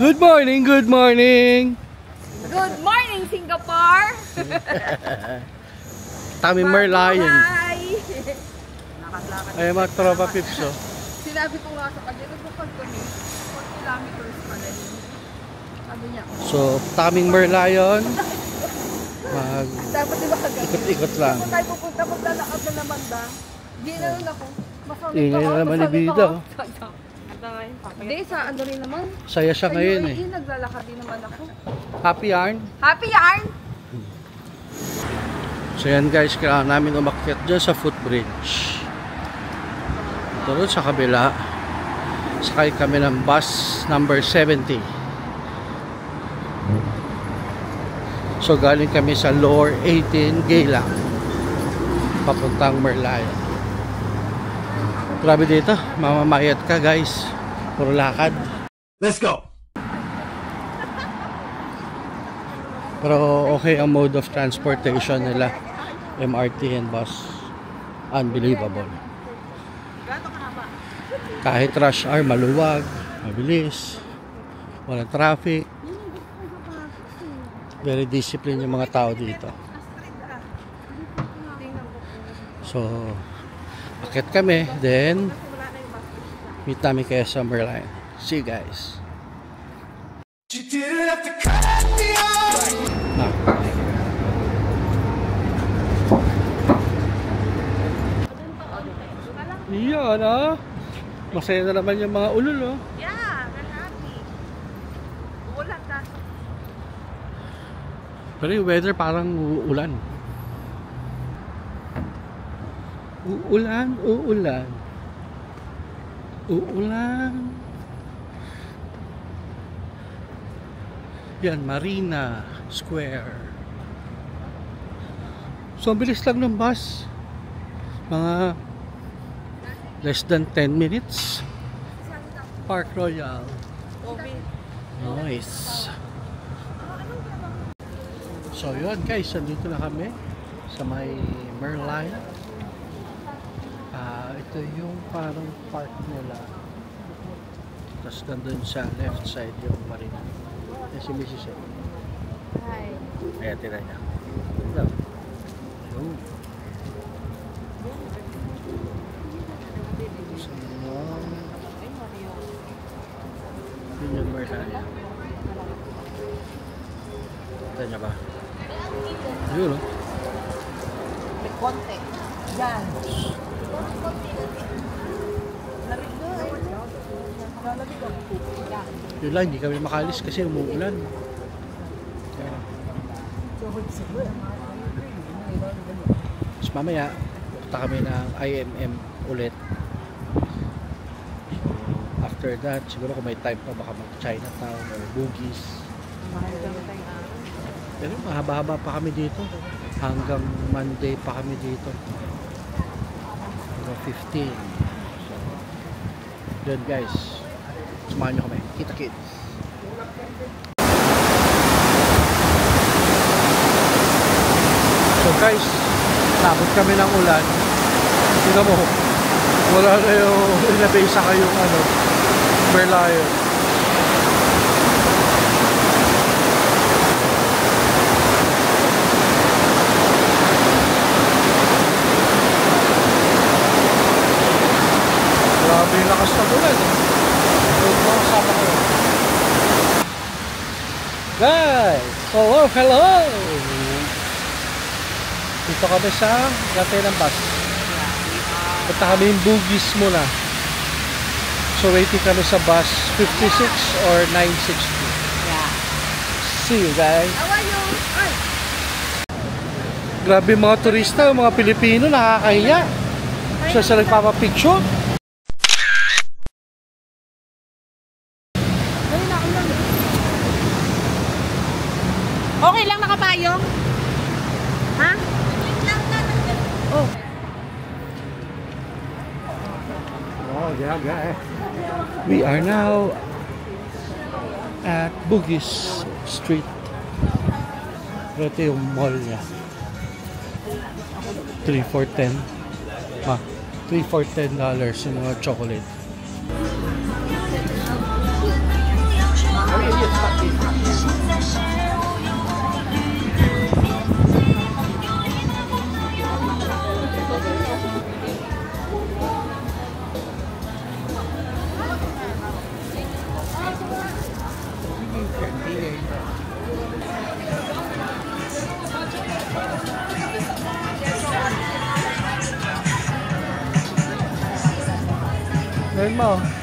Good morning, good morning! Good morning, Singapore! Taming Merlion. Lakad-lakad. Ay, mga tropa pips, oh. Sinabi ko nga sa kanya, nagbukod kami. 4 kilometers pa rin. Sabi niya. So, Taming Merlion. Dapat diba kagabi? Ikot-ikot lang. Kung tayo pupunta, maglalakad na naman ba? Hindi na rin ako. Ingay na naman ni Bida. Hindi, sa ano rin naman. Saya siya ngayon eh. Naglalakad din naman ako. Happy yarn? Happy yarn! So yan guys, kailangan namin umakyat dyan sa footbridge. Ito rin sa kabila. Sakay kami ng bus number 70. So galing kami sa Lower 18 Geylang papuntang Merlion. Grabe dito, mamamayat ka guys. Puro lakad. Let's go! Pero okay ang mode of transportation nila. MRT and bus. Unbelievable. Kahit rush hour, maluwag, mabilis, walang traffic. Very disciplined yung mga tao dito. So, akit kami, then meet namin kayo sa Merlion. See you guys. Yan ah. Masaya na naman yung mga ulol oh. Yeah, we're happy. Uulan ka. Pero yung weather parang uulan. Uulan, uulan. Uulan. Yan, Marina Square. So, ang bilis lang ng bus. Mga less than 10 minutes. Park Royal. Nice. So yun guys, nandito na kami sa may Merlion. Ito yung parang park nila. Tapos nandun sa left side yung marina. Yan si Mrs. Hi. Ayan, tira niya. Hello. Hello. Yun yung Merlion. Kita niya ba? Yun o. May konti. Yan. Yun lang, hindi kami makalis kasi umuulan. Tapos mamaya, punta kami ng IMM ulit. After that, siguro kung may time pa baka mag-Chinatown or Bugis. Pero mahaba-haba pa kami dito. Hanggang Monday pa kami dito. Hanggang 15. So, yun guys. Samahan nyo kami. Kita kids. So guys, nabot kami ng ulan. Tingnan mo. Wala na yung inabasa kayong Merlion. Grabe yung lakas na ulan eh. Kasama ko. Guys! Hello, hello! Dito kami sa gatay ng bus. Punta kami yung Bugis muna. So waiting kami sa bus 56 or 962. Yeah. See you guys. How are you? Ay. Grabe mga turista, mga Pilipino, nakakahiya. Siya sa nagpapapicture. Okay lang nakapayong? Ha? Oh. Oh, yeah, guys. We are now at Bugis Street. Ito yung mall niya. 3 for $10. $3 for $10 yung mga chocolate. Ngayon mo.